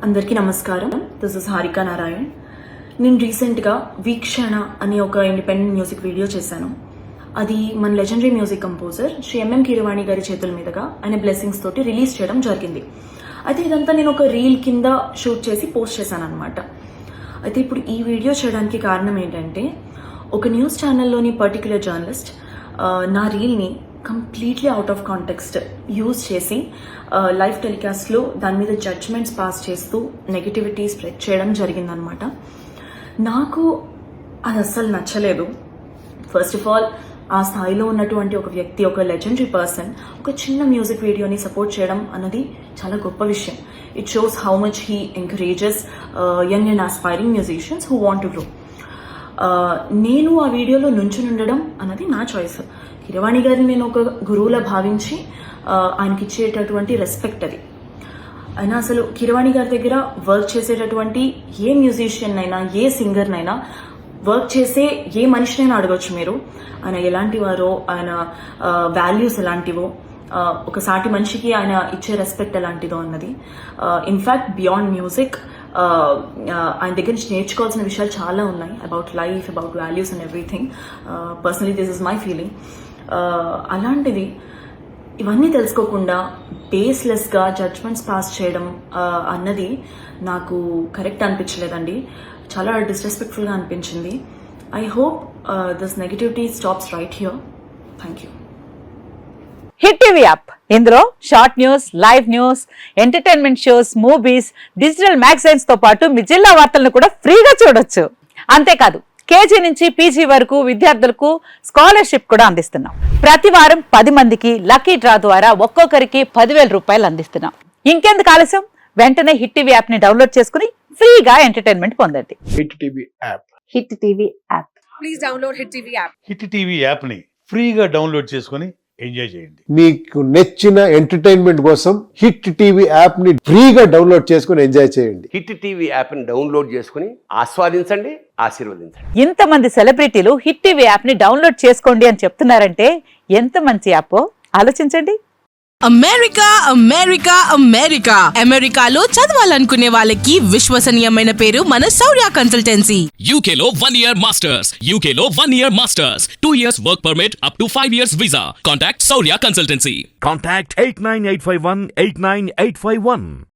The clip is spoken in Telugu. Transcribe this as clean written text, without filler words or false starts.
అందరికీ నమస్కారం. This is Harika Narayan. నేను రీసెంట్గా వీక్షణ అనే ఒక ఇండిపెండెంట్ మ్యూజిక్ వీడియో చేశాను. అది మన legendary music composer Shri M M Keeravani గారి చేతుల మీదుగా ఆయన బ్లెస్సింగ్స్ తోటి రిలీజ్ చేయడం జరిగింది. అయితే ఇదంతా నేను ఒక రీల్ కింద షూట్ చేసి పోస్ట్ చేశాను అనమాట. అయితే ఇప్పుడు ఈ వీడియో చేయడానికి కారణం ఏంటంటే, ఒక న్యూస్ ఛానల్లోని పర్టికులర్ జర్నలిస్ట్ నా రీల్ని completely out of context use చేసి లైవ్ టెలికాస్ట్లో దాని మీద జడ్జ్మెంట్స్ పాస్ చేస్తూ నెగిటివిటీ స్ప్రెడ్ చేయడం జరిగిందనమాట. నాకు అది అస్సలు నచ్చలేదు. ఫస్ట్ ఆఫ్ ఆల్, ఆ స్థాయిలో ఉన్నటువంటి ఒక వ్యక్తి, ఒక లెజెండరీ పర్సన్ ఒక చిన్న మ్యూజిక్ వీడియోని సపోర్ట్ చేయడం అన్నది చాలా గొప్ప విషయం. It shows how much he encourages young and aspiring musicians who want to grow. నేను ఆ వీడియోలో నుంచుని ఉండడం అన్నది నా చాయిస్. కీరవాణి గారిని నేను ఒక గురువులా భావించి ఆయనకి ఇచ్చేటటువంటి రెస్పెక్ట్ అది. అయినా అసలు కీరవాణి గారి దగ్గర వర్క్ చేసేటటువంటి ఏ మ్యూజిషియన్ అయినా, ఏ సింగర్నైనా, వర్క్ చేసే ఏ మనిషినైనా అడగొచ్చు మీరు, ఆయన ఎలాంటి వారో, ఆయన వాల్యూస్ ఎలాంటివో, ఒక సాటి మనిషికి ఆయన ఇచ్చే రెస్పెక్ట్ ఎలాంటిదో అన్నది. ఇన్ఫ్యాక్ట్ బియాండ్ మ్యూజిక్ ఆయన దగ్గర నుంచి నేర్చుకోవాల్సిన విషయాలు చాలా ఉన్నాయి. About life, about values and everything. Personally this is my feeling. అలాంటిది ఇవన్నీ తెలుసుకోకుండా బేస్లెస్గా జడ్జ్మెంట్స్ పాస్ చేయడం అన్నది నాకు కరెక్ట్ అనిపించలేదండి. చాలా డిస్రెస్పెక్ట్ఫుల్గా అనిపించింది. I hope this negativity stops right here. Thank you. Hit TV app, ఇందులో short news, live news, entertainment shows, movies, digital magazines తో పాటు మీ జిల్లా వార్తలను కూడా ఫ్రీగా చూడొచ్చు. అంతేకాదు, కేజీ నుంచి పీజీ వరకు విద్యార్థులకు స్కాలర్షిప్ కూడా అందిస్తున్నాం. ప్రతి వారం 10 మందికి లక్కీ డ్రా ద్వారా ఒక్కొక్కరికి 10,000 రూపాయలు అందిస్తున్నాం. ఇంకెందుకు ఆలస్యం, వెంటనే హిట్ టీవీ యాప్ ని డౌన్లోడ్ చేసుకుని ఫ్రీగా ఎంటర్టైన్మెంట్ పొందండి. Hit TV app. Hit TV app. Please download hit TV app. Hit TV app ని ఫ్రీగా డౌన్లోడ్ చేసుకుని ఎంజాయ్ చేయండి. మీకు నచ్చిన ఎంటర్టైన్మెంట్ కోసం హిట్ టీవీ యాప్ ని ఫ్రీగా డౌన్లోడ్ చేసుకుని ఎంజాయ్ చేయండి. హిట్ టీవీ యాప్ ని డౌన్లోడ్ చేసుకుని ఆస్వాదించండి, ఆశీర్వదించండి. ఇంతమంది సెలబ్రిటీలు హిట్ టీవీ యాప్ ని డౌన్లోడ్ చేసుకోండి అని చెప్తున్నారంటే ఎంత మంచి యాప్ ఆలోచించండి. అమెరికా అమెరికా అమెరికా అమెరికాలో చదవాలనుకునే వాళ్ళకి విశ్వసనీయమైన పేరు మన శౌర్య కన్సల్టెన్సీ. UK లో 1 year masters. UK లో 1 year masters. 2 years work permit up to 5 years visa. Contact Saurya Consultancy. Contact 89851 89851.